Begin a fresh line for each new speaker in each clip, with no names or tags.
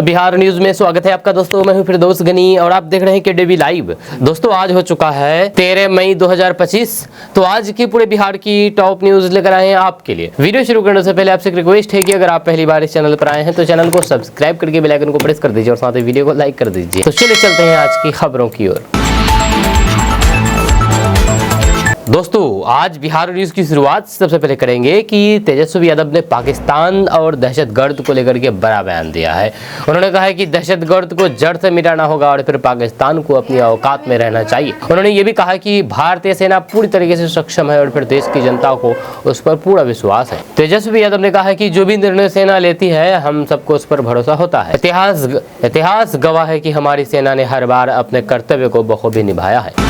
Bihar news में स्वागत है आपका दोस्तों। मैं हूं फिरदौस गनी और आप देख रहे हैं केडीवी लाइव। दोस्तों आज हो चुका है 13 मई 2025। तो आज की पूरे बिहार की टॉप न्यूज लेकर आए हैं आपके लिए। वीडियो शुरू करने से पहले आपसे एक रिक्वेस्ट है कि अगर आप पहली बार इस चैनल पर आए हैं तो चैनल को सब्सक्राइब करके बेल आइकन को प्रेस कर दीजिए और साथ ही वीडियो को लाइक कर दीजिए। तो चलिए चलते हैं आज की खबरों की ओर। दोस्तों आज बिहार न्यूज की शुरुआत सबसे पहले करेंगे कि तेजस्वी यादव ने पाकिस्तान और दहशतगर्द को लेकर के बड़ा बयान दिया है। उन्होंने कहा है कि दहशतगर्द को जड़ से मिटाना होगा और फिर पाकिस्तान को अपनी औकात में रहना चाहिए। उन्होंने ये भी कहा कि भारतीय सेना पूरी तरीके से सक्षम है और फिर देश की जनता को उस पर पूरा विश्वास है। तेजस्वी यादव ने कहा है कि जो भी निर्णय सेना लेती है हम सबको उस पर भरोसा होता है। इतिहास गवाह है कि हमारी सेना ने हर बार अपने कर्तव्य को बखूबी निभाया है।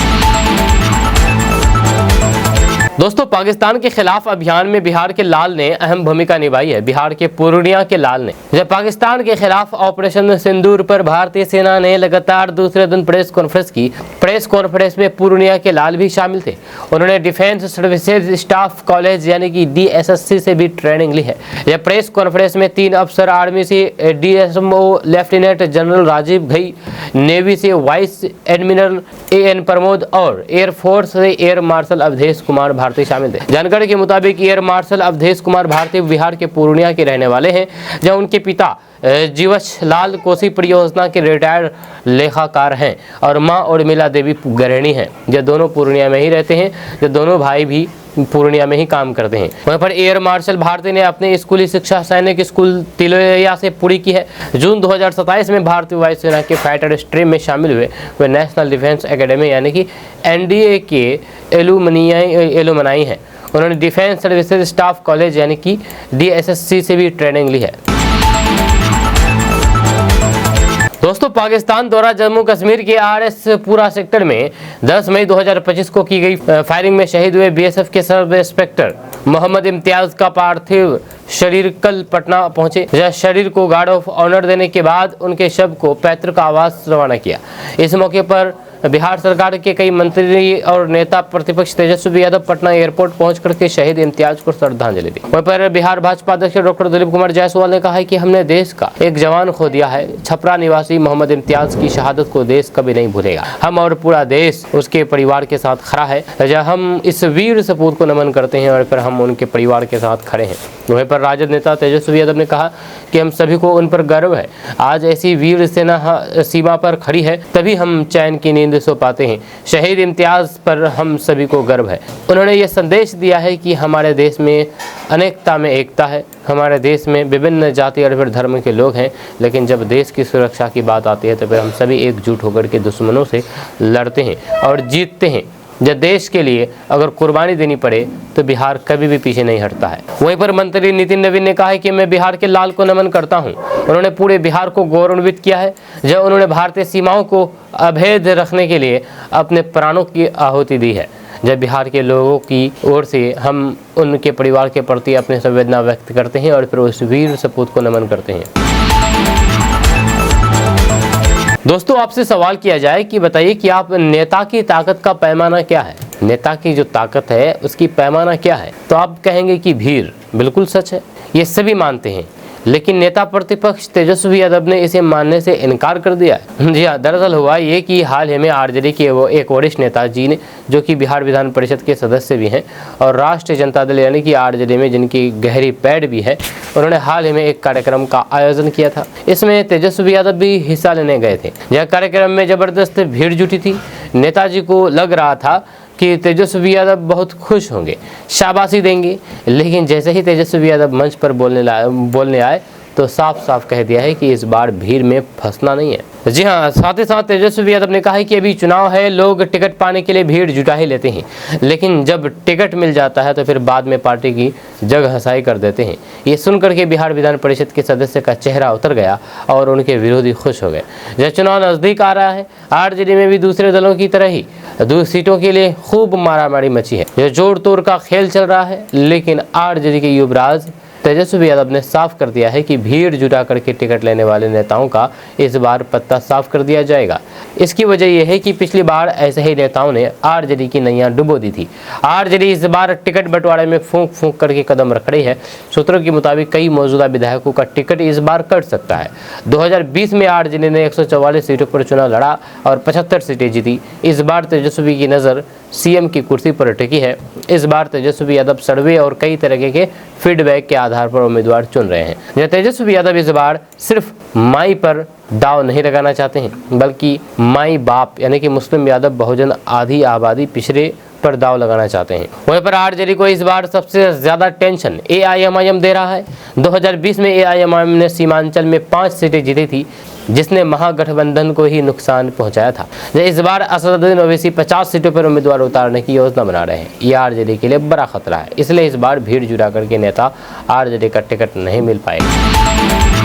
दोस्तों पाकिस्तान के खिलाफ अभियान में बिहार के लाल ने अहम भूमिका निभाई है। बिहार के पूर्णिया के लाल ने जब पाकिस्तान के खिलाफ ऑपरेशन सिंदूर पर भारतीय सेना ने लगातार दूसरे दिन प्रेस कॉन्फ्रेंस की। प्रेस कॉन्फ्रेंस में पूर्णिया के लाल भी शामिल थे। उन्होंने डिफेंस सर्विसेज स्टाफ कॉलेज यानी कि DSSC से भी ट्रेनिंग ली है। यह प्रेस कॉन्फ्रेंस में 3 अफसर आर्मी से DSMO lieutenant general Rajiv Ghai, navy से वाइस एडमिरल AN प्रमोद और एयरफोर्स से एयर मार्शल अवधेश कुमार भारती शामिल थे। जानकारी के मुताबिक एयर मार्शल अवधेश कुमार भारती बिहार के पूर्णिया के रहने वाले हैं, जहां उनके पिता जीवछ लाल कोसी परियोजना के रिटायर्ड लेखाकार हैं और मां उर्मिला देवी गृहिणी हैं। जो दोनों पूर्णिया में ही रहते हैं, जो दोनों भाई भी पूर्णिया में ही काम करते हैं। वहीं पर एयर मार्शल भारती ने अपनी स्कूली शिक्षा सैनिक स्कूल तिलोया से पूरी की है। जून 2027 में भारतीय वायुसेना के फाइटर स्ट्रीम में शामिल हुए। वे नेशनल डिफेंस एकेडमी यानी कि NDA के एलुमनाई हैं। उन्होंने डिफेंस सर्विसेज स्टाफ कॉलेज यानी कि DSSC से भी ट्रेनिंग ली है। दोस्तों पाकिस्तान द्वारा जम्मू कश्मीर के RS पूरा सेक्टर में 10 मई 2025 को की गई फायरिंग में शहीद हुए BSF के सब इंस्पेक्टर मोहम्मद इम्तियाज का पार्थिव शरीर कल पटना पहुंचे। जहां शरीर को गार्ड ऑफ ऑनर देने के बाद उनके शव को पैतृक आवास रवाना किया। इस मौके पर बिहार सरकार के कई मंत्री और नेता प्रतिपक्ष तेजस्वी यादव पटना एयरपोर्ट पहुंच करके शहीद इम्तियाज को श्रद्धांजलि दी। वहीं पर बिहार भाजपा अध्यक्ष डॉक्टर दिलीप कुमार जायसवाल ने कहा है कि हमने देश का एक जवान खो दिया है। छपरा निवासी मोहम्मद इम्तियाज की शहादत को देश कभी नहीं भूलेगा। हम और पूरा देश उसके परिवार के साथ खड़ा है। जब हम इस वीर सपूत को नमन करते हैं और फिर हम उनके परिवार के साथ खड़े हैं। वहीं पर राजद नेता तेजस्वी यादव ने कहा कि हम सभी को उन पर गर्व है। आज ऐसी वीर सेना सीमा पर खड़ी है, तभी हम चैन की नींद सो पाते हैं। शहीद इम्तियाज पर हम सभी को गर्व है। उन्होंने ये संदेश दिया है कि हमारे देश में अनेकता में एकता है। हमारे देश में विभिन्न जाति और फिर धर्म के लोग हैं, लेकिन जब देश की सुरक्षा की बात आती है तो फिर हम सभी एकजुट होकर के दुश्मनों से लड़ते हैं और जीतते हैं। जब देश के लिए अगर कुर्बानी देनी पड़े तो बिहार कभी भी पीछे नहीं हटता है। वहीं पर मंत्री नितिन नवीन ने कहा है कि मैं बिहार के लाल को नमन करता हूं। उन्होंने पूरे बिहार को गौरवान्वित किया है जब उन्होंने भारतीय सीमाओं को अभेद रखने के लिए अपने प्राणों की आहुति दी है। जब बिहार के लोगों की ओर से हम उनके परिवार के प्रति अपनी संवेदना व्यक्त करते हैं और फिर उस वीर सपूत को नमन करते हैं। दोस्तों आपसे सवाल किया जाए कि बताइए कि आप नेता की ताकत का पैमाना क्या है। नेता की जो ताकत है उसकी पैमाना क्या है, तो आप कहेंगे कि भीड़। बिल्कुल सच है, ये सभी मानते हैं, लेकिन नेता प्रतिपक्ष तेजस्वी यादव ने इसे मानने से इनकार कर दिया। जी हाँ, दरअसल हुआ ये कि हाल ही में RJD के वो एक वरिष्ठ नेता जी ने, जो कि बिहार विधान परिषद के सदस्य भी हैं और राष्ट्रीय जनता दल यानी कि RJD में जिनकी गहरी पैठ भी है, उन्होंने हाल ही में एक कार्यक्रम का आयोजन किया था। इसमें तेजस्वी यादव भी हिस्सा लेने गए थे। यह कार्यक्रम में जबरदस्त भीड़ जुटी थी। नेताजी को लग रहा था कि तेजस्वी यादव बहुत खुश होंगे, शाबाशी देंगे, लेकिन जैसे ही तेजस्वी यादव मंच पर बोलने आए तो साफ साफ कह दिया है कि इस बार भीड़ में फंसना नहीं है। जी हाँ, साथ ही साथ तेजस्वी यादव ने कहा है कि अभी चुनाव है, लोग टिकट पाने के लिए भीड़ जुटा ही लेते हैं, लेकिन जब टिकट मिल जाता है तो फिर बाद में पार्टी की जगह हसाई कर देते हैं। ये सुनकर के बिहार विधान परिषद के सदस्य का चेहरा उतर गया और उनके विरोधी खुश हो गए। जब चुनाव नजदीक आ रहा है, RJD में भी दूसरे दलों की तरह ही 2 सीटों के लिए खूब मारामारी मची है। यह जोड़ तोड़ का खेल चल रहा है, लेकिन RJD के युवराज तेजस्वी यादव ने साफ कर दिया है कि भीड़ जुटा करके टिकट लेने वाले नेताओं का इस बार पत्ता साफ कर दिया जाएगा। इसकी वजह यह है कि पिछली बार ऐसे ही नेताओं ने आरजेडी की नैया डुबो दी थी। आरजेडी इस बार टिकट बंटवारे में फूंक फूंक करके कदम रख रही है। सूत्रों के मुताबिक कई मौजूदा विधायकों का टिकट इस बार कट सकता है। 2020 में आरजेडी ने 144 सीटों पर चुनाव लड़ा और 75 सीटें जीती। इस बार तेजस्वी की नज़र सीएम की कुर्सी पर टिकी है। इस बार तेजस्वी यादव सर्वे और कई तरह के फीडबैक के आधार पर उम्मीदवार चुन रहे हैं। तेजस्वी यादव इस बार सिर्फ माई पर दाव नहीं लगाना चाहते हैं, बल्कि माई बाप यानी कि मुस्लिम यादव बहुजन आधी आबादी पिछड़े पर दाव लगाना चाहते हैं। वहीं पर आरजेडी को इस बार सबसे ज्यादा टेंशन एआईएमआईएम दे रहा है। 2020 में एआईएमआईएम ने सीमांचल में 5 सीटें जीती थी, जिसने महागठबंधन को ही नुकसान पहुंचाया था। इस बार असदुद्दीन ओवैसी 50 सीटों पर उम्मीदवार उतारने की योजना बना रहे हैं। ये आरजेडी के लिए बड़ा खतरा है। इसलिए इस बार भीड़ जुटा करके नेता आरजेडी का टिकट नहीं मिल पाएगा।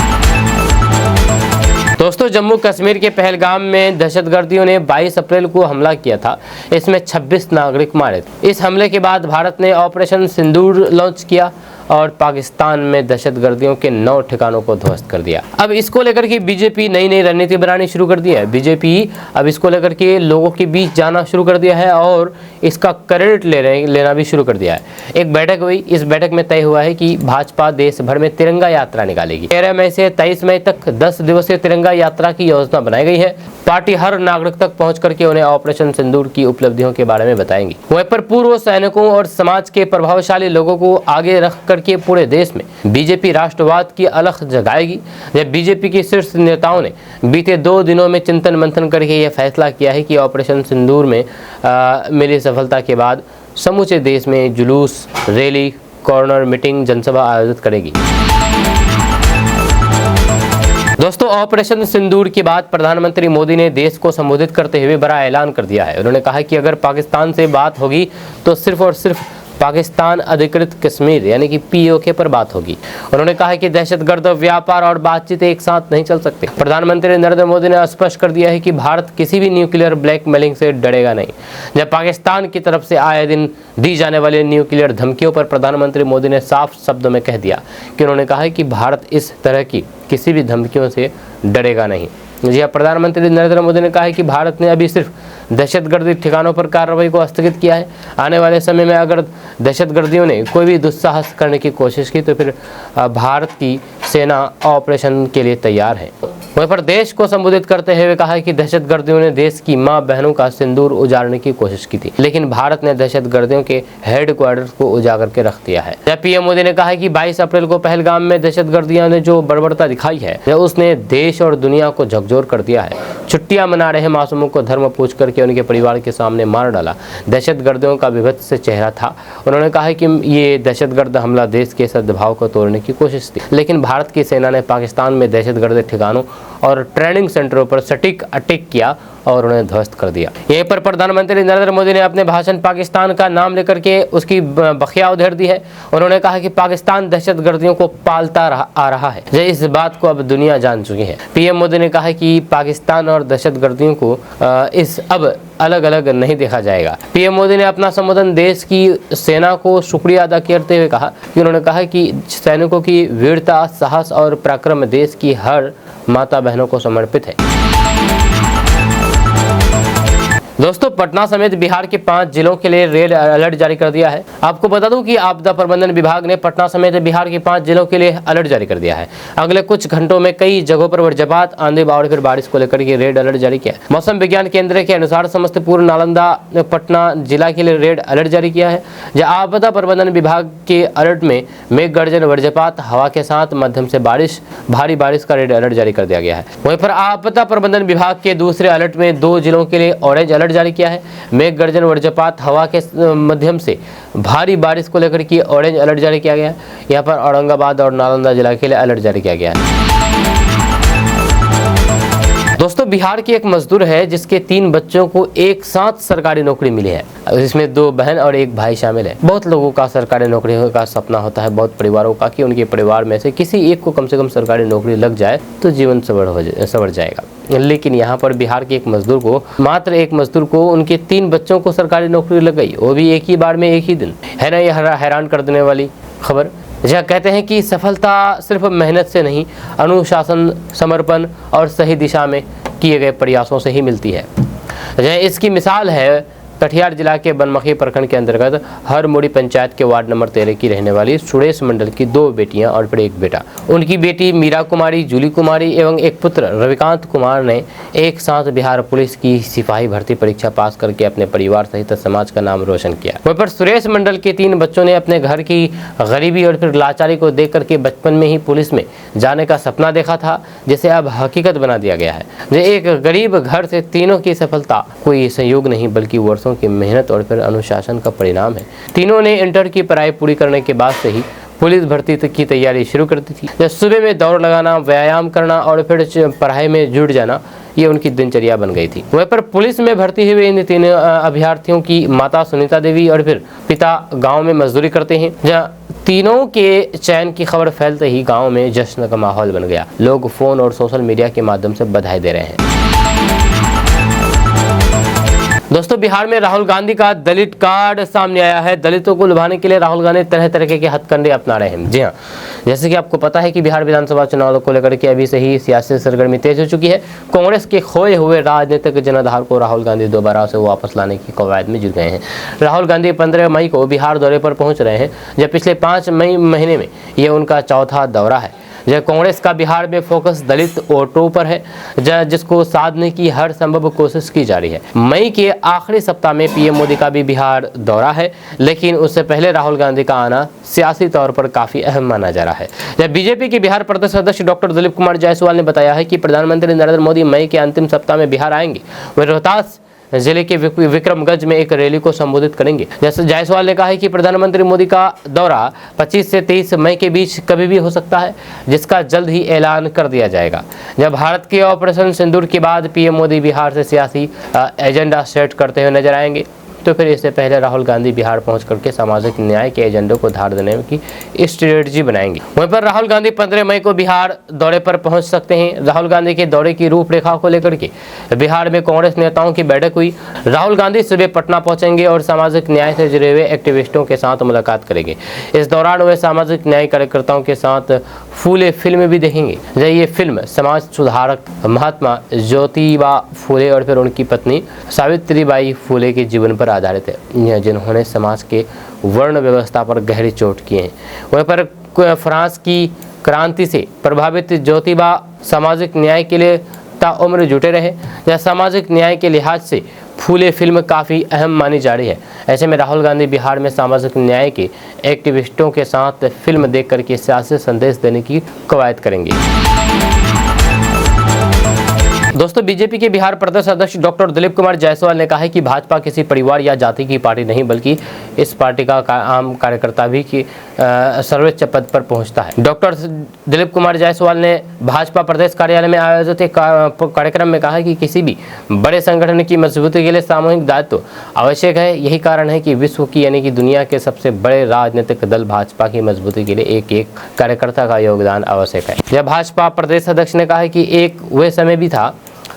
दोस्तों, जम्मू कश्मीर के पहलगाम में दहशतगर्दियों ने 22 अप्रैल को हमला किया था। इसमें 26 नागरिक मारे थे। इस हमले के बाद भारत ने ऑपरेशन सिंदूर लॉन्च किया और पाकिस्तान में दहशतगर्दियों के 9 ठिकानों को ध्वस्त कर दिया। अब इसको लेकर के बीजेपी नई रणनीति बनानी शुरू कर दी है। बीजेपी अब इसको लेकर के लोगों के बीच जाना शुरू कर दिया है और इसका क्रेडिट लेना भी शुरू कर दिया है। एक बैठक हुई। इस बैठक में तय हुआ है कि भाजपा देश भर में तिरंगा यात्रा निकालेगी। 13 मई से 23 मई तक 10 दिवसीय तिरंगा यात्रा की योजना बनाई गई है। पार्टी हर नागरिक तक पहुंच करके उन्हें ऑपरेशन सिंदूर की उपलब्धियों के बारे में बताएंगी। वहीं पर पूर्व सैनिकों और समाज के प्रभावशाली लोगों को आगे रख करके पूरे देश में बीजेपी राष्ट्रवाद की अलख जगाएगी। जब बीजेपी के शीर्ष नेताओं ने बीते 2 दिनों में चिंतन मंथन करके यह फैसला किया है कि ऑपरेशन सिंदूर में मिली सफलता के बाद समूचे देश में जुलूस, रैली, कॉर्नर मीटिंग, जनसभा आयोजित करेगी। दोस्तों, ऑपरेशन सिंदूर के बाद प्रधानमंत्री मोदी ने देश को संबोधित करते हुए बड़ा ऐलान कर दिया है। उन्होंने कहा कि अगर पाकिस्तान से बात होगी तो सिर्फ और सिर्फ पाकिस्तान अधिकृत कश्मीर यानी कि पीओके पर बात होगी। उन्होंने कहा कि दहशतगर्द, व्यापार और बातचीत एक साथ नहीं चल सकते। प्रधानमंत्री नरेंद्र मोदी ने स्पष्ट कर दिया है कि भारत किसी भी न्यूक्लियर ब्लैकमेलिंग से डरेगा नहीं। जब पाकिस्तान की तरफ से आए दिन दी जाने वाली न्यूक्लियर धमकियों पर प्रधानमंत्री मोदी ने साफ शब्दों में कह दिया कि उन्होंने कहा है कि भारत इस तरह की किसी भी धमकियों से डरेगा नहीं। जी हाँ, प्रधानमंत्री नरेंद्र मोदी ने कहा है कि भारत ने अभी सिर्फ दहशतगर्दी ठिकानों पर कार्रवाई को स्थगित किया है। आने वाले समय में अगर दहशतगर्दियों ने कोई भी दुस्साहस करने की कोशिश की तो फिर भारत की सेना ऑपरेशन के लिए तैयार है। वहीं पर देश को संबोधित करते हुए कहा कि दहशतगर्दियों ने देश की मां बहनों का सिंदूर उजाड़ने की कोशिश की थी, लेकिन भारत ने दहशतगर्दियों के हेडक्वार्टर्स को उजागर के रख दिया है। जब पीएम मोदी ने कहा कि 22 अप्रैल को पहलगाम में दहशतगर्दियों ने जो बर्बरता दिखाई है उसने देश और दुनिया को झकझोर कर दिया है। छुट्टियां मना रहे मासूमों को धर्म पूछ करके उनके परिवार के सामने मार डाला। दहशतगर्दियों का विभत्स चेहरा था। उन्होंने कहा कि ये दहशतगर्द हमला देश के सद्भाव को तोड़ने की कोशिश थी, लेकिन भारत की सेना ने पाकिस्तान में दहशतगर्द ठिकानों और ट्रेनिंग सेंटरों पर सटीक अटैक किया और उन्हें ध्वस्त कर दिया। यहीं पर प्रधानमंत्री नरेंद्र मोदी ने अपने भाषण पाकिस्तान का नाम लेकर के उसकी बखिया उधेड़ दी है। उन्होंने कहा कि पाकिस्तान दहशतगर्दियों को पालता आ रहा है। इस बात को अब दुनिया जान चुकी है। पीएम मोदी ने कहा कि पाकिस्तान और दहशतगर्दियों को इस अब अलग अलग नहीं देखा जाएगा। पीएम मोदी ने अपना संबोधन देश की सेना को शुक्रिया अदा करते हुए कहा कि उन्होंने कहा कि सैनिकों की वीरता, साहस और पराक्रम देश की हर माता बहनों को समर्पित है। दोस्तों, पटना समेत बिहार के 5 जिलों के लिए रेड अलर्ट जारी कर दिया है। आपको बता दूं कि आपदा प्रबंधन विभाग ने पटना समेत बिहार के 5 जिलों के लिए अलर्ट जारी कर दिया है। अगले कुछ घंटों में कई जगहों पर वज्रपात, आंधी और फिर बारिश को लेकर के रेड अलर्ट जारी किया है। मौसम विज्ञान केंद्र के अनुसार समस्तीपुर, नालंदा, पटना जिला के लिए रेड अलर्ट जारी किया है। जहाँ आपदा प्रबंधन विभाग के अलर्ट में मेघ गर्जन, वज्रपात, हवा के साथ मध्यम से बारिश, भारी बारिश का रेड अलर्ट जारी कर दिया गया है। वहीं पर आपदा प्रबंधन विभाग के दूसरे अलर्ट में 2 जिलों के लिए ऑरेंज अलर्ट जारी किया है। मेघ गर्जन, वज्रपात, हवा के मध्यम से भारी बारिश को लेकर के ऑरेंज अलर्ट जारी किया गया है। यहाँ पर औरंगाबाद और नालंदा जिला के लिए अलर्ट जारी किया गया है। दोस्तों, बिहार की एक मजदूर है जिसके 3 बच्चों को एक साथ सरकारी नौकरी मिली है। इसमें 2 बहन और 1 भाई शामिल है। बहुत लोगों का सरकारी नौकरी का सपना होता है, बहुत परिवारों का, कि उनके परिवार में से किसी एक को कम से कम सरकारी नौकरी लग जाए तो जीवन संवर जाएगा। लेकिन यहाँ पर बिहार के एक मजदूर को, मात्र एक मजदूर को, उनके 3 बच्चों को सरकारी नौकरी लग गई, वो भी एक ही बार में, एक ही दिन। है ना ये हैरान कर देने वाली खबर। जहाँ कहते हैं कि सफलता सिर्फ मेहनत से नहीं, अनुशासन, समर्पण और सही दिशा में किए गए प्रयासों से ही मिलती है। जहाँ इसकी मिसाल है कटिहार जिला के बनमखी प्रखंड के अंतर्गत हरमोड़ी पंचायत के वार्ड नंबर 13 की रहने वाली सुरेश मंडल की 2 बेटियां और फिर एक बेटा। उनकी बेटी मीरा कुमारी, जूली कुमारी एवं एक पुत्र रविकांत कुमार ने एक साथ बिहार पुलिस की सिपाही भर्ती परीक्षा पास करके अपने परिवार सहित समाज का नाम रोशन किया। वहीं पर सुरेश मंडल के 3 बच्चों ने अपने घर की गरीबी और फिर लाचारी को देख करके बचपन में ही पुलिस में जाने का सपना देखा था, जिसे अब हकीकत बना दिया गया है। एक गरीब घर से तीनों की सफलता कोई संयोग नहीं बल्कि वर्षों की मेहनत और फिर अनुशासन का परिणाम है। तीनों ने इंटर की पढ़ाई पूरी करने के बाद से ही पुलिस भर्ती की तैयारी शुरू कर दी थी। जब सुबह में दौड़ लगाना, व्यायाम करना और फिर पढ़ाई में जुट जाना ये उनकी दिनचर्या बन गई थी। वहीं पर पुलिस में भर्ती हुए इन 3 अभ्यर्थियों की माता सुनीता देवी और फिर पिता गांव में मजदूरी करते हैं। जहां तीनों के चयन की खबर फैलते ही गांव में जश्न का माहौल बन गया। लोग फोन और सोशल मीडिया के माध्यम से बधाई दे रहे हैं। दोस्तों, बिहार में राहुल गांधी का दलित कार्ड सामने आया है। दलितों को लुभाने के लिए राहुल गांधी तरह तरह के हथकंडे अपना रहे हैं। जी हाँ, जैसे कि आपको पता है कि बिहार विधानसभा चुनाव को लेकर के अभी से ही सियासी सरगर्मी तेज हो चुकी है। कांग्रेस के खोए हुए राजनीतिक जनाधार को राहुल गांधी दोबारा से वापस लाने की कवायद में जुट गए हैं। राहुल गांधी 15 मई को बिहार दौरे पर पहुंच रहे हैं, जब पिछले 5 महीने में यह उनका चौथा दौरा है। जब कांग्रेस का बिहार में फोकस दलित वोटों पर है, जिसको साधने की हर संभव कोशिश की जा रही है। मई के आखिरी सप्ताह में पीएम मोदी का भी बिहार दौरा है, लेकिन उससे पहले राहुल गांधी का आना सियासी तौर पर काफी अहम माना जा रहा है। जब बीजेपी के बिहार प्रदेश अध्यक्ष डॉक्टर दिलीप कुमार जायसवाल ने बताया है कि प्रधानमंत्री नरेंद्र मोदी मई के अंतिम सप्ताह में बिहार आएंगे। वह रोहतास जिले के विक्रमगंज में एक रैली को संबोधित करेंगे। जैसे जायसवाल ने कहा है कि प्रधानमंत्री मोदी का दौरा 25 से 23 मई के बीच कभी भी हो सकता है, जिसका जल्द ही ऐलान कर दिया जाएगा। जब भारत के ऑपरेशन सिंदूर के बाद पीएम मोदी बिहार से सियासी एजेंडा सेट करते हुए नजर आएंगे, तो फिर इससे पहले राहुल गांधी बिहार पहुंच करके सामाजिक न्याय के एजेंडे को धार देने की स्ट्रेटजी बनाएंगे। वहीं पर राहुल गांधी 15 मई को बिहार दौरे पर पहुंच सकते हैं। राहुल गांधी के दौरे की रूपरेखा को लेकर के बिहार में कांग्रेस नेताओं की बैठक हुई। राहुल गांधी सुबह पटना पहुंचेंगे और सामाजिक न्याय से जुड़े हुए एक्टिविस्टों के साथ मुलाकात करेंगे। इस दौरान वे सामाजिक न्याय कार्यकर्ताओं के साथ फूले फिल्म भी देखेंगे। ये फिल्म समाज सुधारक महात्मा ज्योतिबा फूले और फिर उनकी पत्नी सावित्रीबाई फूले के जीवन पर आधारित है, जिन्होंने समाज के वर्ण व्यवस्था पर गहरी चोट किए हैं। वहीं पर फ्रांस की क्रांति से प्रभावित ज्योतिबा सामाजिक न्याय के लिए ताउम्र जुटे रहे। या सामाजिक न्याय के लिहाज से फूले फिल्म काफ़ी अहम मानी जा रही है। ऐसे में राहुल गांधी बिहार में सामाजिक न्याय के एक्टिविस्टों के साथ फिल्म देख करके सियासी संदेश देने की कवायद करेंगे। दोस्तों, बीजेपी के बिहार प्रदेश अध्यक्ष डॉक्टर दिलीप कुमार जायसवाल ने कहा है कि भाजपा किसी परिवार या जाति की पार्टी नहीं, बल्कि इस पार्टी का आम कार्यकर्ता भी की सर्वोच्च पद पर पहुंचता है। डॉक्टर दिलीप कुमार जायसवाल ने भाजपा प्रदेश कार्यालय में आयोजित एक कार्यक्रम में कहा कि किसी भी बड़े संगठन की मजबूती के लिए सामूहिक दायित्व आवश्यक है। यही कारण है कि विश्व की यानी कि दुनिया के सबसे बड़े राजनीतिक दल भाजपा की मजबूती के लिए एक कार्यकर्ता का योगदान आवश्यक है। यह भाजपा प्रदेश अध्यक्ष ने कहा है कि एक वह समय भी था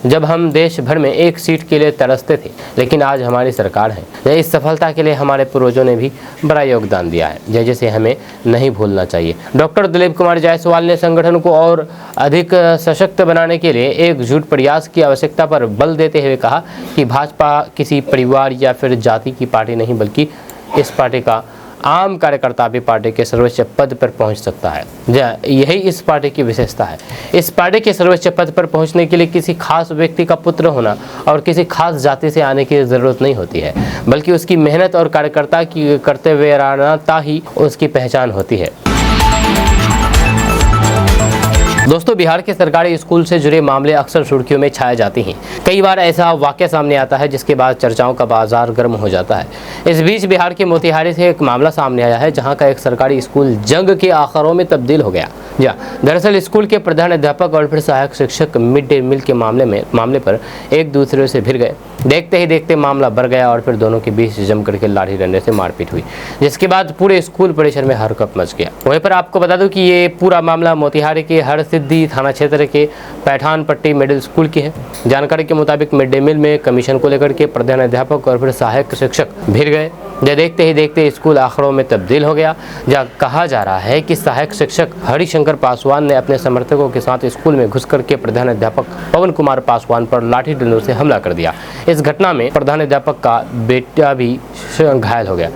जब हम देश भर में एक सीट के लिए तरसते थे, लेकिन आज हमारी सरकार है। इस सफलता के लिए हमारे पूर्वजों ने भी बड़ा योगदान दिया है, जिसे हमें नहीं भूलना चाहिए। डॉक्टर दिलीप कुमार जायसवाल ने संगठन को और अधिक सशक्त बनाने के लिए एकजुट प्रयास की आवश्यकता पर बल देते हुए कहा कि भाजपा किसी परिवार या फिर जाति की पार्टी नहीं, बल्कि इस पार्टी का आम कार्यकर्ता भी पार्टी के सर्वोच्च पद पर पहुंच सकता है। यही इस पार्टी की विशेषता है। इस पार्टी के सर्वोच्च पद पर पहुंचने के लिए किसी खास व्यक्ति का पुत्र होना और किसी खास जाति से आने की जरूरत नहीं होती है, बल्कि उसकी मेहनत और कार्यकर्ता की करते हुए राणता ही उसकी पहचान होती है। दोस्तों, बिहार के सरकारी स्कूल से जुड़े मामले अक्सर सुर्खियों में छाए जाते हैं। कई बार ऐसा वाकया सामने आता है जिसके बाद चर्चाओं का बाजार गर्म हो जाता है। इस बीच बिहार के मोतिहारी से एक मामला सामने आया है, जहां का एक सरकारी स्कूल जंग के आखिरों में तब्दील हो गया। दरअसल स्कूल के प्रधान अध्यापक और फिर सहायक शिक्षक मिड डे मील के मामले पर एक दूसरे से भिड़ गए। देखते ही देखते मामला बढ़ गया और फिर दोनों के बीच जम करके लाठी डंडे से मारपीट हुई, जिसके बाद पूरे स्कूल परिसर में हरकत मच गया। वहीं पर आपको बता दूं कि ये पूरा मामला मोतिहारी के हरसिद्धि थाना क्षेत्र के पैठानपट्टी मिडिल स्कूल की है। जानकारी के मुताबिक मिड डे मील में कमीशन को लेकर के प्रधान अध्यापक और फिर सहायक शिक्षक भिड़ गए। जो देखते ही देखते स्कूल आखड़ों में तब्दील हो गया। जहाँ कहा जा रहा है कि सहायक शिक्षक हरिशंकर पासवान ने अपने समर्थकों के साथ स्कूल में घुस करके प्रधानाध्यापक पवन कुमार पासवान पर लाठी डंडों से हमला कर दिया। इस घटना में प्रधानाध्यापक का बेटा भी घायल हो गया।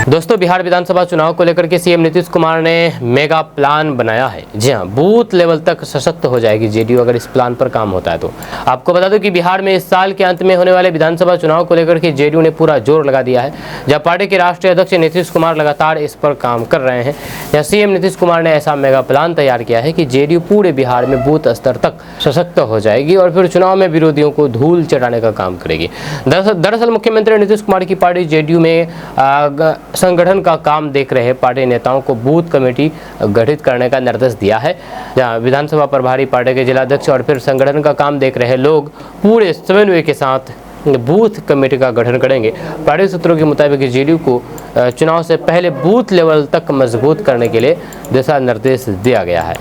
दोस्तों, बिहार विधानसभा चुनाव को लेकर के सीएम नीतीश कुमार ने मेगा प्लान बनाया है। जी हां, बूथ लेवल तक सशक्त हो जाएगी जेडीयू अगर इस प्लान पर काम होता है तो। आपको बता दूं कि बिहार में इस साल के अंत में होने वाले विधानसभा चुनाव को लेकर के जेडीयू ने पूरा जोर लगा दिया है। जब पार्टी के राष्ट्रीय अध्यक्ष नीतीश कुमार लगातार इस पर काम कर रहे हैं, या सीएम नीतीश कुमार ने ऐसा मेगा प्लान तैयार किया है कि जेडीयू पूरे बिहार में बूथ स्तर तक सशक्त हो जाएगी और फिर चुनाव में विरोधियों को धूल चटाने का काम करेगी। दरअसल मुख्यमंत्री नीतीश कुमार की पार्टी जेडीयू में संगठन का काम देख रहे पार्टी नेताओं को बूथ कमेटी गठित करने का निर्देश दिया है। जहां विधानसभा प्रभारी पार्टी के जिलाध्यक्ष और फिर संगठन का काम देख रहे लोग पूरे समन्वय के साथ बूथ कमेटी का गठन करेंगे। पार्टी सूत्रों के मुताबिक जेडीयू को चुनाव से पहले बूथ लेवल तक मजबूत करने के लिए दिशा निर्देश दिया गया है।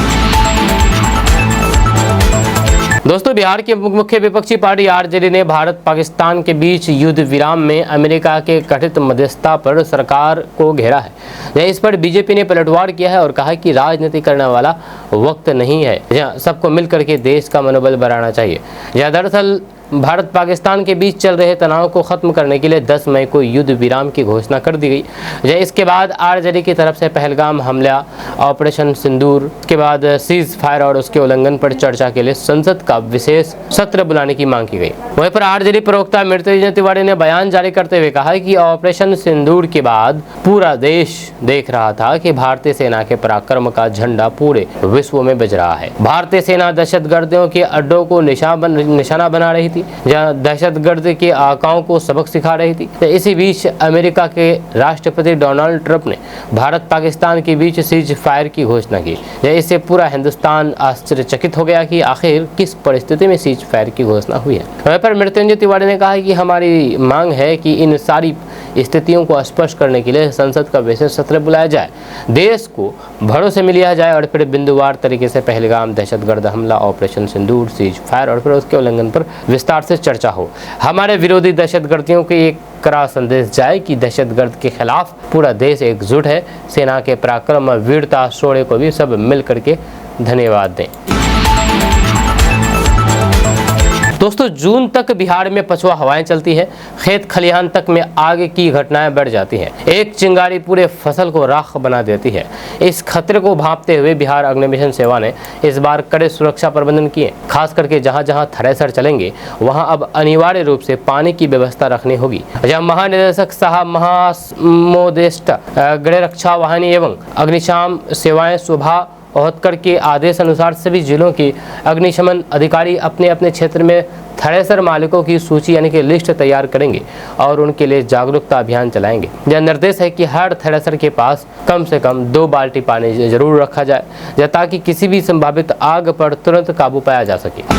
दोस्तों, बिहार की मुख्य विपक्षी पार्टी आरजेडी ने भारत पाकिस्तान के बीच युद्ध विराम में अमेरिका के कथित मध्यस्थता पर सरकार को घेरा है। इस पर बीजेपी ने पलटवार किया है और कहा कि राजनीति करने वाला वक्त नहीं है, सबको मिलकर के देश का मनोबल बढ़ाना चाहिए। दरअसल भारत पाकिस्तान के बीच चल रहे तनाव को खत्म करने के लिए 10 मई को युद्ध विराम की घोषणा कर दी गई। इसके बाद आरजेडी की तरफ से पहलगाम हमला, ऑपरेशन सिंदूर के बाद सीज फायर और उसके उल्लंघन पर चर्चा के लिए संसद का विशेष सत्र बुलाने की मांग की गई। वहीं पर आरजेडी प्रवक्ता मृत्युंजय तिवारी ने बयान जारी करते हुए कहा कि ऑपरेशन सिंदूर के बाद पूरा देश देख रहा था कि भारतीय सेना के पराक्रम का झंडा पूरे विश्व में बज रहा है। भारतीय सेना दहशतगर्दियों के अड्डों को निशाना बना रही थी, जहां दहशतगर्द के आकाओं को सबक सिखा रही थी। इसी बीच अमेरिका के राष्ट्रपति डोनाल्ड ट्रंप ने भारत पाकिस्तान के बीच सीज फायर की घोषणा की। इससे पूरा हिंदुस्तान आश्चर्यचकित हो गया कि आखिर किस परिस्थिति में सीज फायर की घोषणा हुई है। वहीं पर मृत्युंजय तिवारी ने कहा कि हमारी मांग है कि इन सारी स्थितियों को स्पष्ट करने के लिए संसद का विशेष सत्र बुलाया जाए, देश को भरोसे में लिया जाए और फिर बिंदुवार तरीके से पहलगाम दहशतगर्द हमला, ऑपरेशन सिंदूर, सीज फायर और फिर उसके उल्लंघन पर विस्तार से चर्चा हो। हमारे विरोधी दहशतगर्दियों को एक कड़ा संदेश जाए कि दहशतगर्द के खिलाफ पूरा देश एकजुट है। सेना के पराक्रम और वीरता शौर्य को भी सब मिल करके धन्यवाद दें। दोस्तों, जून तक बिहार में पछुआ हवाएं चलती है, खेत खलिहान तक में आग की घटनाएं बढ़ जाती हैं। एक चिंगारी पूरे फसल को राख बना देती है। इस खतरे को भांपते हुए बिहार अग्निशमन सेवा ने इस बार कड़े सुरक्षा प्रबंधन किए। खास करके जहां जहां थ्रेसर चलेंगे वहां अब अनिवार्य रूप से पानी की व्यवस्था रखनी होगी। जहां महानिदेशक साहब महामोदेष्ट गृह रक्षा वाहिनी एवं अग्निशम सेवाएं सुबह ओहतकर के आदेश अनुसार सभी जिलों के अग्निशमन अधिकारी अपने अपने क्षेत्र में थ्रेसर मालिकों की सूची यानी कि लिस्ट तैयार करेंगे और उनके लिए जागरूकता अभियान चलाएंगे। यह निर्देश है कि हर थ्रेसर के पास कम से कम 2 बाल्टी पानी जरूर रखा जाए, ताकि किसी भी संभावित आग पर तुरंत काबू पाया जा सके।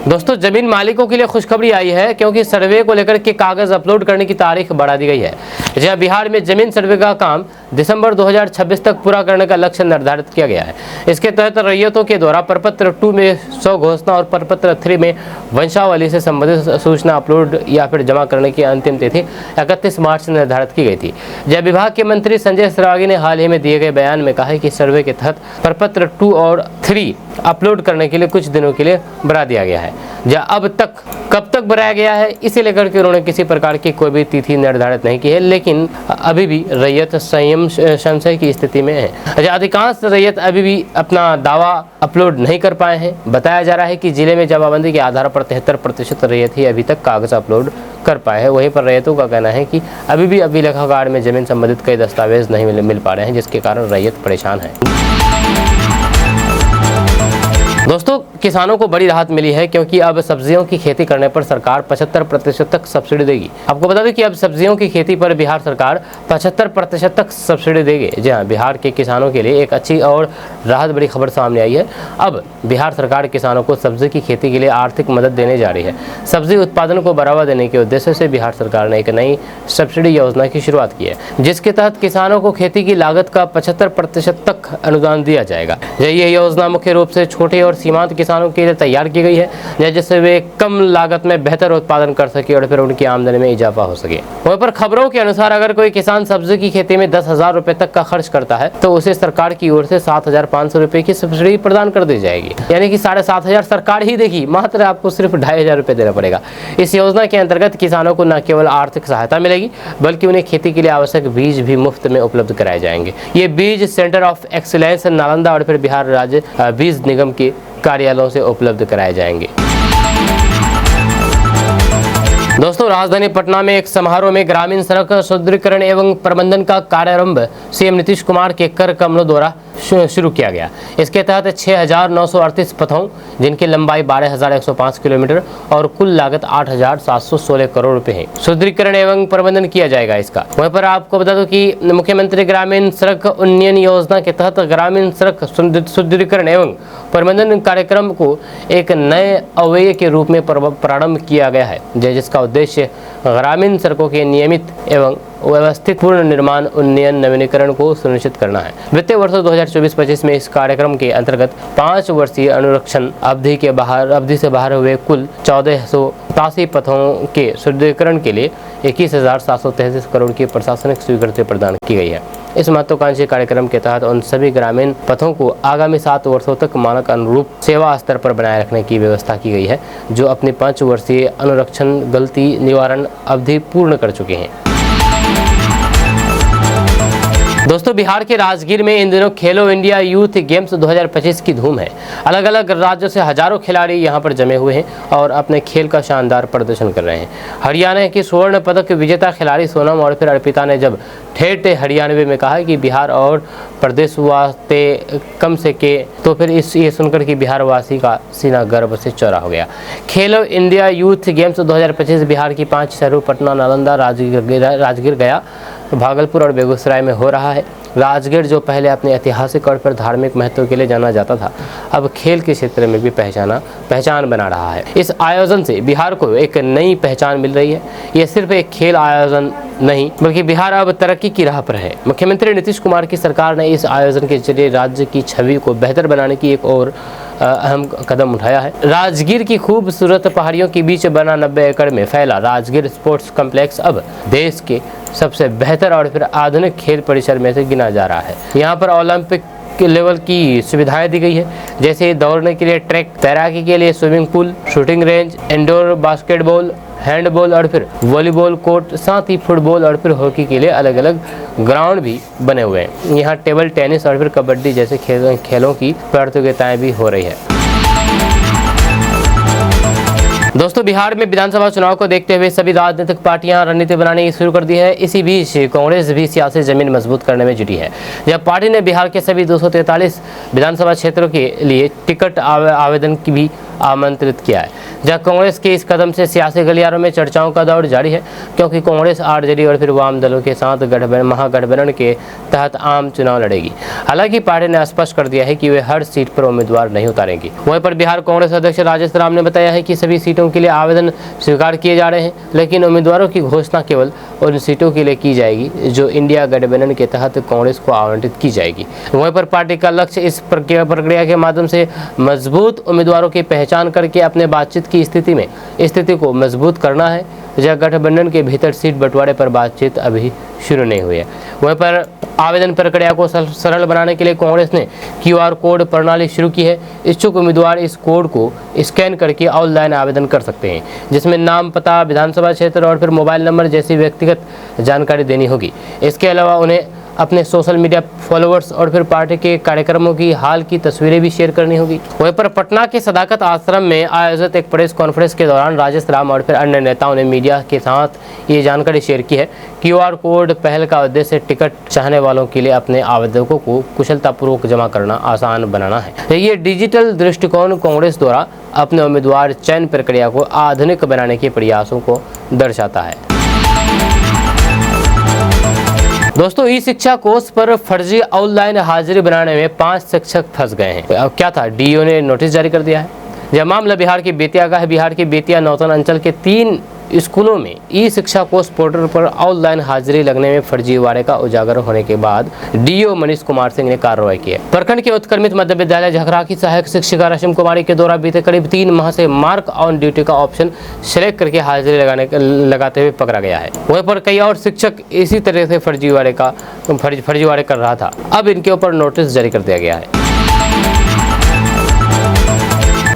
दोस्तों, जमीन मालिकों के लिए खुशखबरी आई है, क्योंकि सर्वे को लेकर के कागज अपलोड करने की तारीख बढ़ा दी गई है। जहां बिहार में जमीन सर्वे का काम दिसंबर 2026 तक पूरा करने का लक्ष्य निर्धारित किया गया है। इसके तहत रैयतों के द्वारा प्रपत्र 2 में 100 घोषणा और प्रपत्र 3 में वंशावली से संबंधित सूचना अपलोड या फिर जमा करने की अंतिम तिथि 31 मार्च से निर्धारित की गई थी। जब विभाग के मंत्री संजय सरावगी ने हाल ही में दिए गए बयान में कहा है कि सर्वे के तहत प्रपत्र 2 और 3 अपलोड करने के लिए कुछ दिनों के लिए बढ़ा दिया गया है। अब तक कब तक बढ़ाया गया है, इसे लेकर के उन्होंने किसी प्रकार की कोई भी तिथि निर्धारित नहीं की है, लेकिन अभी भी रैयत संशय की स्थिति में है। अधिकांश रैयत अभी भी अपना दावा अपलोड नहीं कर पाए हैं। बताया जा रहा है कि जिले में जमाबंदी के आधार पर 73% रैयत ही अभी तक कागज अपलोड कर पाए हैं। वहीं पर रैयतों का कहना है कि अभी भी अभिलेखागार में जमीन संबंधित कई दस्तावेज नहीं मिल पा रहे हैं, जिसके कारण रैयत परेशान है। दोस्तों, किसानों को बड़ी राहत मिली है, क्योंकि अब सब्जियों की खेती करने पर सरकार 75% तक सब्सिडी देगी। आपको बता दें कि अब सब्जियों की खेती पर बिहार सरकार 75% तक सब्सिडी देगी। जी हाँ, बिहार के किसानों के लिए एक अच्छी और राहत बड़ी खबर सामने आई है। अब बिहार सरकार किसानों को सब्जी की खेती के लिए आर्थिक मदद देने जा रही है। सब्जी उत्पादन को बढ़ावा देने के उद्देश्य से बिहार सरकार ने एक नई सब्सिडी योजना की शुरुआत की है, जिसके तहत किसानों को खेती की लागत का 75% तक अनुदान दिया जाएगा। यह योजना मुख्य रूप से छोटे और और सीमांत किसानों के लिए तैयार की गई है, जिससे वे कम लागत में बेहतर उत्पादन कर सके और फिर उनकी आमदनी में इजाफा हो सके। वहीं पर खबरों के अनुसार अगर कोई किसान सब्जी की खेती में 10,000 रुपए तक का खर्च करता है तो उसे सरकार की ओर से 7,500 रुपए की सब्सिडी प्रदान कर दी जाएगी, यानी कि 7,500 सरकार ही देगी, मात्र आपको सिर्फ 2,500 रुपए देना पड़ेगा। इस योजना के अंतर्गत किसानों को न केवल आर्थिक सहायता मिलेगी बल्कि उन्हें खेती के लिए आवश्यक बीज भी मुफ्त में उपलब्ध कराए जाएंगे। ये बीज सेंटर ऑफ एक्सीलेंस नालंदा और फिर बिहार राज्य बीज निगम के कार्यालयों से उपलब्ध कराए जाएंगे। दोस्तों, राजधानी पटना में एक समारोह में ग्रामीण सड़क सुदृढ़ीकरण एवं प्रबंधन का कार्यारंभ सीएम नीतीश कुमार के कर कमलों द्वारा शुरू किया गया। इसके तहत 6,938 पथों, जिनकी लंबाई 12,105 किलोमीटर और कुल लागत 8,716 करोड़ रुपए है, सुदृढ़ीकरण एवं प्रबंधन किया जाएगा इसका। वहीं पर आपको बता दूं कि मुख्यमंत्री ग्रामीण सड़क उन्नयन योजना के तहत ग्रामीण सड़क सुदृढ़ीकरण एवं प्रबंधन कार्यक्रम को एक नए अवयव के रूप में प्रारंभ किया गया है, जिसका उद्देश्य ग्रामीण सड़कों के नियमित एवं व्यवस्थित पूर्ण निर्माण, उन्नयन, नवीनीकरण को सुनिश्चित करना है। वित्तीय वर्ष 2024-25 में इस कार्यक्रम के अंतर्गत 5 वर्षीय अनुरक्षण अवधि से बाहर हुए कुल 1,487 पथों के सुदृढ़ीकरण के लिए 21,733 करोड़ की प्रशासनिक स्वीकृति प्रदान की गई है। इस महत्वाकांक्षी कार्यक्रम के तहत उन सभी ग्रामीण पथों को आगामी 7 वर्षों तक मानक अनुरूप सेवा स्तर पर बनाए रखने की व्यवस्था की गई है, जो अपनी 5 वर्षीय अनुरक्षण गलती निवारण अवधि पूर्ण कर चुके हैं। दोस्तों, बिहार के राजगीर में इन दिनों खेलो इंडिया यूथ गेम्स 2025 की धूम है। अलग अलग राज्यों से हजारों खिलाड़ी यहां पर जमे हुए हैं और अपने खेल का शानदार प्रदर्शन कर रहे हैं। हरियाणा की स्वर्ण पदक विजेता खिलाड़ी सोनम और फिर अर्पिता ने जब ठेठ हरियाणवी में कहा कि बिहार और प्रदेश वास्ते कम से के, तो फिर ये सुनकर कि बिहार वासी का सीना गर्व से चौड़ा हो गया। खेलो इंडिया यूथ गेम्स 2025 बिहार की 5 शहरों पटना, नालंदा, राजगीर, गया, भागलपुर और बेगूसराय में हो रहा है। राजगीर, जो पहले अपने ऐतिहासिक और फिर धार्मिक महत्व के लिए जाना जाता था, अब खेल के क्षेत्र में भी पहचान बना रहा है। इस आयोजन से बिहार को एक नई पहचान मिल रही है। यह सिर्फ एक खेल आयोजन नहीं बल्कि बिहार अब तरक्की की राह पर है। मुख्यमंत्री नीतीश कुमार की सरकार ने इस आयोजन के जरिए राज्य की छवि को बेहतर बनाने की एक और अहम कदम उठाया है। राजगीर की खूबसूरत पहाड़ियों के बीच बना 90 एकड़ में फैला राजगीर स्पोर्ट्स कॉम्प्लेक्स अब देश के सबसे बेहतर और फिर आधुनिक खेल परिसर में से गिना जा रहा है। यहाँ पर ओलंपिक के लेवल की सुविधाएं दी गई है, जैसे दौड़ने के लिए ट्रैक, तैराकी के लिए swimming pool, shooting range, indoor basketball, handball और फिर वॉलीबॉल कोर्ट, साथ ही फुटबॉल और फिर हॉकी के लिए अलग अलग ग्राउंड भी बने हुए हैं। यहाँ टेबल टेनिस और फिर कबड्डी जैसे खेलों की प्रतियोगिताएं भी हो रही है। दोस्तों, बिहार में विधानसभा चुनाव को देखते हुए सभी राजनीतिक पार्टियां रणनीति बनानी शुरू कर दी है। इसी बीच कांग्रेस भी सियासी जमीन मजबूत करने में जुटी है, जब पार्टी ने बिहार के सभी 243 विधानसभा क्षेत्रों के लिए टिकट आवेदन की भी आमंत्रित किया है। जब कांग्रेस के इस कदम से सियासी गलियारों में चर्चाओं का दौर जारी है, क्योंकि कांग्रेस आरजेडी और फिर वाम दलों के साथ महागठबंधन के तहत आम चुनाव लड़ेगी। हालांकि पार्टी ने स्पष्ट कर दिया है कि वे हर सीट पर उम्मीदवार नहीं उतारेंगी। वहीं पर बिहार कांग्रेस अध्यक्ष राजेश राम ने बताया है कि सभी सीटों के लिए आवेदन स्वीकार किए जा रहे हैं, लेकिन उम्मीदवारों की घोषणा केवल उन सीटों के लिए की जाएगी जो इंडिया गठबंधन के तहत कांग्रेस को आवंटित की जाएगी। वहीं पर पार्टी का लक्ष्य इस प्रक्रिया के माध्यम से मजबूत उम्मीदवारों की पहचान करके अपने बातचीत की स्थिति को मजबूत करना है। जब गठबंधन के भीतर सीट बंटवारे पर बातचीत अभी शुरू नहीं हुई है। वहीं पर आवेदन प्रक्रिया को सरल बनाने के लिए कांग्रेस ने QR कोड प्रणाली शुरू की है। इच्छुक उम्मीदवार इस कोड को स्कैन करके ऑनलाइन आवेदन कर सकते हैं, जिसमें नाम, पता, विधानसभा क्षेत्र और फिर मोबाइल नंबर जैसी व्यक्तिगत जानकारी देनी होगी। इसके अलावा उन्हें अपने सोशल मीडिया फॉलोअर्स और फिर पार्टी के कार्यक्रमों की हाल की तस्वीरें भी शेयर करनी होगी। वहीं पर पटना के सदाकत आश्रम में आयोजित एक प्रेस कॉन्फ्रेंस के दौरान राजेश राम और फिर अन्य नेताओं ने मीडिया के साथ ये जानकारी शेयर की है। QR कोड पहल का उद्देश्य टिकट चाहने वालों के लिए अपने आवेदकों को कुशलतापूर्वक जमा करना आसान बनाना है। ये डिजिटल दृष्टिकोण कांग्रेस द्वारा अपने उम्मीदवार चयन प्रक्रिया को आधुनिक बनाने के प्रयासों को दर्शाता है। दोस्तों, ई शिक्षा कोर्स पर फर्जी ऑनलाइन हाजिरी बनाने में 5 शिक्षक फंस गए हैं। अब क्या था, DO ने नोटिस जारी कर दिया है। यह मामला बिहार की बेतिया का है। बिहार के बेतिया नौतन अंचल के 3 स्कूलों में ई शिक्षा कोर्स पोर्टल पर ऑनलाइन हाजिरी लगने में फर्जीवाड़े का उजागर होने के बाद डीओ मनीष कुमार सिंह ने कार्रवाई की है। प्रखंड के उत्क्रमित मध्य विद्यालय झकरा की सहायक शिक्षिका रश्मि कुमारी के द्वारा बीते करीब 3 माह से मार्क ऑन ड्यूटी का ऑप्शन सिलेक्ट करके हाजिरी लगाते हुए पकड़ा गया है। वहीं पर कई और शिक्षक इसी तरह से फर्जीवाड़े कर रहा था। अब इनके ऊपर नोटिस जारी कर दिया गया है।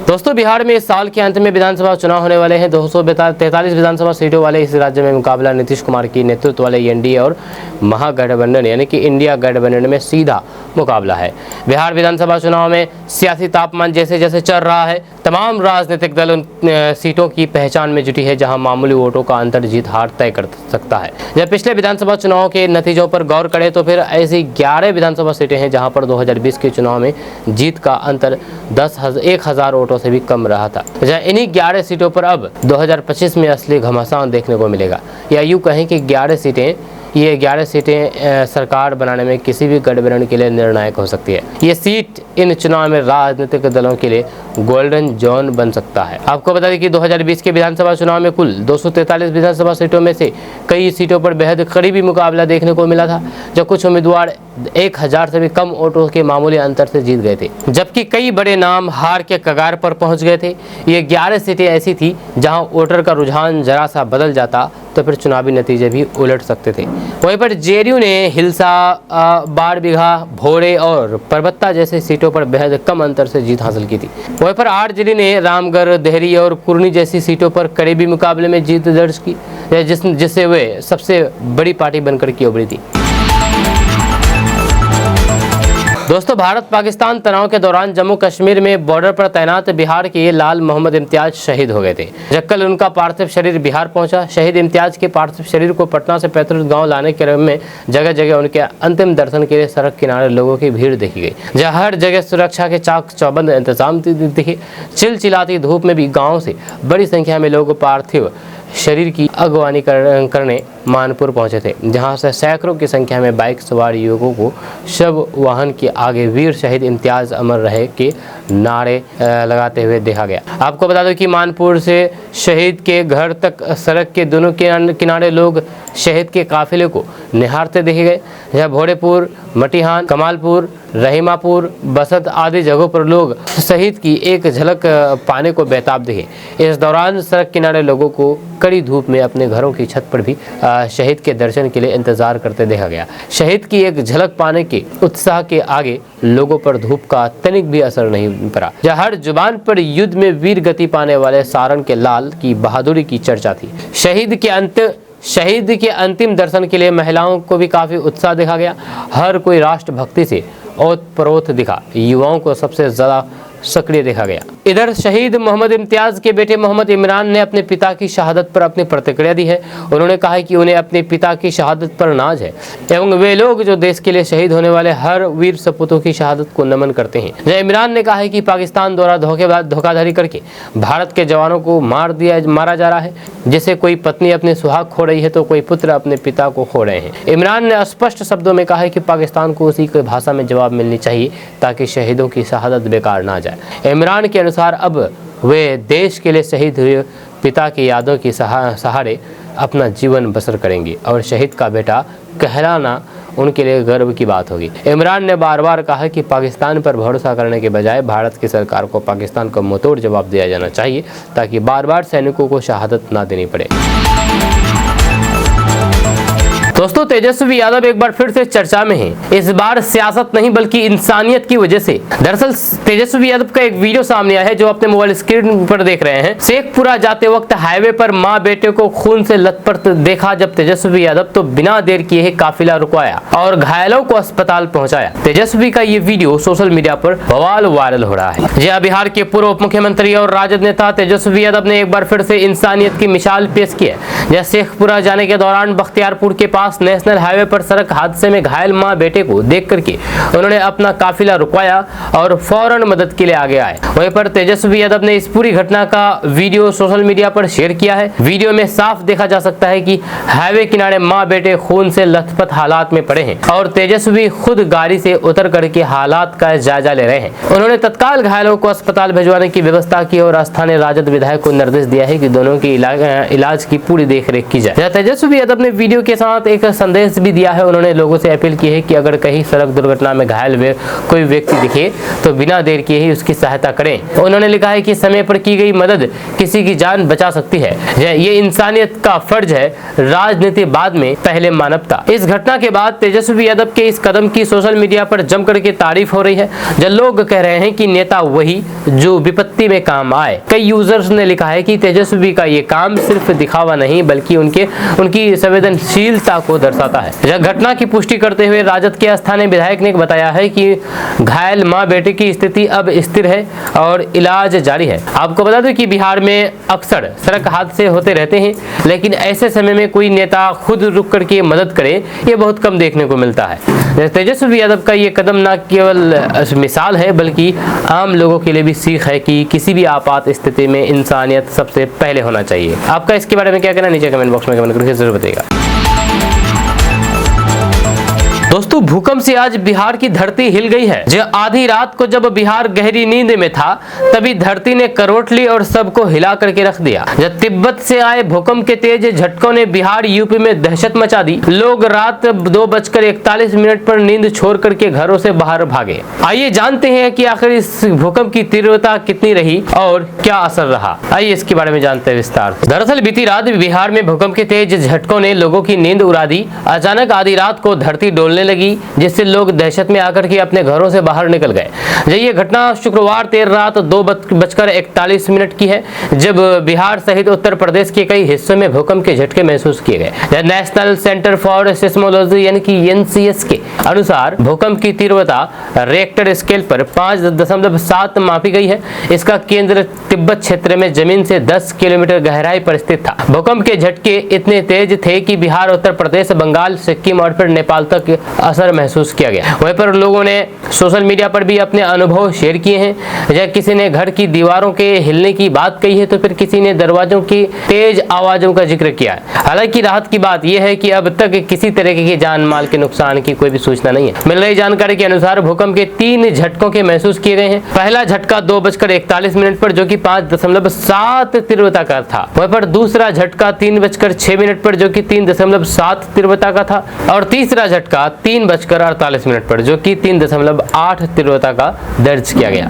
दोस्तों, बिहार में इस साल के अंत में विधानसभा चुनाव होने वाले हैं। 243 विधानसभा सीटों वाले इस राज्य में मुकाबला नीतीश कुमार की नेतृत्व वाले एनडीए और महागठबंधन यानी कि इंडिया गठबंधन में सीधा मुकाबला है। बिहार विधानसभा चुनाव में सियासी तापमान जैसे जैसे चल रहा है, तमाम राजनीतिक दल उन सीटों की पहचान में जुटी है जहां मामूली वोटों का अंतर जीत हार तय कर सकता है। जब पिछले विधानसभा चुनाव के नतीजों पर गौर करें तो फिर ऐसी 11 विधानसभा सीटें हैं जहां पर 2020 के चुनाव में जीत का अंतर 1,000 वोटों से भी कम रहा था। इन्हीं 11 सीटों पर अब 2025 में असली घमासान देखने को मिलेगा, या यूँ कहें कि 11 सीटें सरकार बनाने में किसी भी गठबंधन के लिए निर्णायक हो सकती है। ये सीट इन चुनाव में राजनीतिक दलों के लिए गोल्डन जोन बन सकता है। आपको बता दें कि 2020 के विधानसभा चुनाव में कुल 243 विधानसभा सीटों में से कई सीटों पर बेहद करीबी मुकाबला देखने को मिला था, जब कुछ उम्मीदवार 1,000 से भी कम वोटों के मामूली अंतर से जीत गए थे, जबकि कई बड़े नाम हार के कगार पर पहुंच गए थे। ये 11 सीटें ऐसी थी जहां वोटर का रुझान जरा सा बदल जाता तो फिर चुनावी नतीजे भी उलट सकते थे। वहीं पर जेडीयू ने हिलसा, बारबीघा, भोरे और परबत्ता जैसे सीटों पर बेहद कम अंतर से जीत हासिल की थी। वहीं पर आरजेडी ने रामगढ़, देहरी और कुर्नी जैसी सीटों पर करीबी मुकाबले में जीत दर्ज की, जिससे वे सबसे बड़ी पार्टी बनकर के उभरी थी। दोस्तों, भारत पाकिस्तान तनाव के दौरान जम्मू कश्मीर में बॉर्डर पर तैनात बिहार के लाल मोहम्मद इम्तियाज शहीद हो गए थे। जब कल उनका पार्थिव शरीर बिहार पहुंचा। शहीद इम्तियाज के पार्थिव शरीर को पटना से पैतृक गांव लाने के क्रम में जगह जगह उनके अंतिम दर्शन के लिए सड़क किनारे लोगों की भीड़ देखी गई, जहां हर जगह सुरक्षा के चाक चौबंद इंतजाम दिखे। चिलचिलाती धूप में भी गाँव से बड़ी संख्या में लोग पार्थिव शरीर की अगवानी करने मानपुर पहुंचे थे, जहां से सैकड़ों की संख्या में बाइक सवार युवकों को शव वाहन के आगे वीर शहीद इम्तियाज अमर रहे के नारे लगाते हुए देखा गया। आपको बता दो कि मानपुर से शहीद के घर तक सड़क के दोनों किनारे लोग शहीद के काफिले को निहारते देखे गए। जहाँ भोरेपुर, मटिहान, कमालपुर, रहीमापुर, बसत आदि जगहों पर लोग शहीद की एक झलक पाने को बेताब दिखे। इस दौरान सड़क किनारे लोगों को कड़ी धूप में अपने घरों की छत पर भी शहीद के दर्शन के लिए इंतजार करते देखा गया। शहीद की एक झलक पाने के उत्साह के आगे लोगों पर धूप का तनिक भी असर नहीं पड़ा। जहाँ हर जुबान पर युद्ध में वीर गति पाने वाले सारण के लाल की बहादुरी की चर्चा थी। शहीद के अंतिम दर्शन के लिए महिलाओं को भी काफी उत्साह देखा गया। हर कोई राष्ट्रभक्ति से ओतप्रोत दिखा, युवाओं को सबसे ज्यादा सक्रिय देखा गया। इधर शहीद मोहम्मद इम्तियाज के बेटे मोहम्मद इमरान ने अपने पिता की शहादत पर अपनी प्रतिक्रिया दी है। उन्होंने कहा है कि उन्हें अपने पिता की शहादत पर नाज है एवं वे लोग जो देश के लिए शहीद होने वाले हर वीर सपूतों की शहादत को नमन करते हैं। जय इमरान ने कहा है कि पाकिस्तान द्वारा धोखाधड़ी करके भारत के जवानों को मारा जा रहा है। जैसे कोई पत्नी अपने सुहाग खो रही है तो कोई पुत्र अपने पिता को खो रहे हैं। इमरान ने स्पष्ट शब्दों में कहा है कि पाकिस्तान को उसी की भाषा में जवाब मिलनी चाहिए ताकि शहीदों की शहादत बेकार ना जाए। इमरान के अनुसार अब वे देश के लिए शहीद हुए पिता की यादों की सहारे अपना जीवन बसर करेंगे और शहीद का बेटा कहलाना उनके लिए गर्व की बात होगी। इमरान ने बार बार कहा कि पाकिस्तान पर भरोसा करने के बजाय भारत की सरकार को पाकिस्तान को मुंहतोड़ जवाब दिया जाना चाहिए ताकि बार बार सैनिकों को शहादत ना देनी पड़े। दोस्तों, तेजस्वी यादव एक बार फिर से चर्चा में हैं। इस बार सियासत नहीं बल्कि इंसानियत की वजह से। दरअसल तेजस्वी यादव का एक वीडियो सामने आया है जो अपने मोबाइल स्क्रीन पर देख रहे हैं। शेखपुरा जाते वक्त हाईवे पर मां बेटे को खून से लथपथ देखा जब तेजस्वी यादव तो बिना देर किए ही काफिला रुकवाया और घायलों को अस्पताल पहुंचाया। तेजस्वी का ये वीडियो सोशल मीडिया पर बवाल वायरल हो रहा है। जी, बिहार के पूर्व उप मुख्यमंत्री और राजद नेता तेजस्वी यादव ने एक बार फिर से इंसानियत की मिसाल पेश की है। जब शेखपुरा जाने के दौरान बख्तियारपुर के पास नेशनल हाईवे पर सड़क हादसे में घायल मां बेटे को देख करके उन्होंने अपना काफिला रुकवाया और फौरन मदद के लिए आगे आए। वहीं पर तेजस्वी यादव ने इस पूरी घटना का वीडियो सोशल मीडिया पर शेयर किया है। वीडियो में साफ देखा जा सकता है कि हाईवे किनारे मां बेटे खून से लथपथ हालात में पड़े हैं और तेजस्वी खुद गाड़ी से उतर करके हालात का जायजा ले रहे हैं। उन्होंने तत्काल घायलों को अस्पताल भिजवाने की व्यवस्था की और स्थानीय राजद विधायक को निर्देश दिया है कि दोनों के इलाज की पूरी देखरेख की जाए। तेजस्वी यादव ने वीडियो के साथ एक संदेश भी दिया है। उन्होंने लोगों से अपील की है कि अगर कहीं सड़क दुर्घटना में घायल कोई व्यक्ति दिखे तो बिना देर किए ही उसकी सहायता करें। उन्होंने लिखा है कि समय पर की गई मदद किसी की जान बचा सकती है। ये इंसानियत का फर्ज है, राजनीति बाद में, पहले मानवता। इस घटना के बाद तेजस्वी यादव के इस कदम की सोशल मीडिया पर जमकर के तारीफ हो रही है। जब लोग कह रहे हैं कि नेता वही जो विपत्ति में काम आए। कई यूजर्स ने लिखा है कि तेजस्वी का ये काम सिर्फ दिखावा नहीं बल्कि उनकी संवेदनशीलता को दर्शाता है। यह घटना की पुष्टि करते हुए राजद के स्थानीय विधायक ने बताया है कि घायल मां बेटे की स्थिति अब स्थिर है और इलाज जारी है। आपको बता दें कि बिहार में अक्सर सड़क हादसे होते रहते हैं, लेकिन ऐसे समय में कोई नेता खुद रुक करके मदद करे ये बहुत कम देखने को मिलता है। तेजस्वी यादव का ये कदम न केवल मिसाल है बल्कि आम लोगों के लिए भी सीख है कि किसी भी आपात स्थिति में इंसानियत सबसे पहले होना चाहिए। आपका इसके बारे में क्या कहना, नीचे कमेंट बॉक्स में कमेंट करके जरूर बताइएगा। दोस्तों, भूकंप से आज बिहार की धरती हिल गई है। जो आधी रात को जब बिहार गहरी नींद में था तभी धरती ने करवट ली और सबको हिला करके रख दिया। जब तिब्बत से आए भूकंप के तेज झटकों ने बिहार यूपी में दहशत मचा दी। लोग रात 2:41 पर नींद छोड़ करके घरों से बाहर भागे। आइए जानते हैं कि आखिर इस भूकंप की तीव्रता कितनी रही और क्या असर रहा। आइए इसके बारे में जानते हैं विस्तार से। दरअसल बीती रात बिहार में भूकंप के तेज झटकों ने लोगों की नींद उड़ा दी। अचानक आधी रात को धरती डोलने लगी जिससे लोग दहशत में आकर के अपने घरों से बाहर निकल गए। ये घटना शुक्रवार देर रात 2:41 की है जब बिहार सहित उत्तर प्रदेश के कई हिस्सों में भूकंप के झटके महसूस किए गए। नेशनल सेंटर फॉर सिस्मोलॉजी यानी कि NCS के अनुसार भूकंप की तीव्रता रिक्टर स्केल पर 5.7 मापी गई है। इसका केंद्र तिब्बत क्षेत्र में जमीन से 10 किलोमीटर गहराई पर स्थित था। भूकंप के झटके इतने तेज थे कि बिहार, उत्तर प्रदेश, बंगाल, सिक्किम और फिर नेपाल तक असर महसूस किया गया। वहीं पर लोगों ने सोशल मीडिया पर भी अपने अनुभव शेयर किए हैं। जब किसी ने घर की दीवारों के हिलने की बात कही है तो फिर किसी ने दरवाजों की तेज आवाजों का जिक्र किया है। हालांकि राहत की बात यह है कि अब तक किसी तरह के जान माल के नुकसान की कोई भी सूचना नहीं है। मिल रही जानकारी के अनुसार भूकंप के 3 झटकों के महसूस किए गए हैं। पहला झटका 2:41 पर जो कि 5.7 तीव्रता का था। वहीं पर दूसरा झटका 3:06 पर जो कि 3.7 तीव्रता का था और तीसरा झटका 3:48 पर जो कि 3.8 तीव्रता का दर्ज किया गया।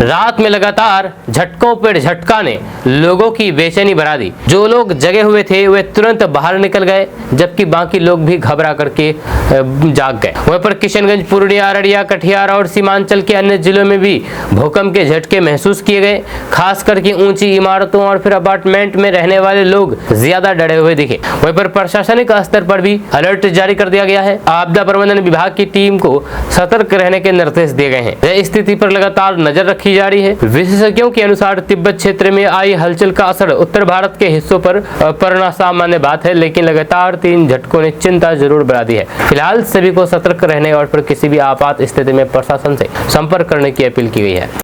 रात में लगातार झटकों पर झटका ने लोगों की बेचैनी बढ़ा दी। जो लोग जगे हुए थे वे तुरंत बाहर निकल गए जबकि बाकी लोग भी घबरा करके जाग गए। वहीं पर किशनगंज, पूर्णिया, अररिया, कटिहार और सीमांचल के अन्य जिलों में भी भूकंप के झटके महसूस किए गए। खास करके ऊंची इमारतों और फिर अपार्टमेंट में रहने वाले लोग ज्यादा डरे हुए दिखे। वहीं पर प्रशासनिक स्तर पर भी अलर्ट जारी कर दिया गया है। आपदा प्रबंधन विभाग की टीम को सतर्क रहने के निर्देश दिए गए हैं। स्थिति पर लगातार नजर रखी जा रही है। विशेषज्ञों के अनुसार तिब्बत क्षेत्र में आई हलचल का असर उत्तर भारत के हिस्सों पर पड़ना सामान्य बात है, लेकिन लगातार 3 झटकों ने चिंता जरूर बढ़ा दी है। फिलहाल सभी को सतर्क रहने और फिर किसी भी आपात स्थिति में प्रशासन से संपर्क करने की अपील की गई है।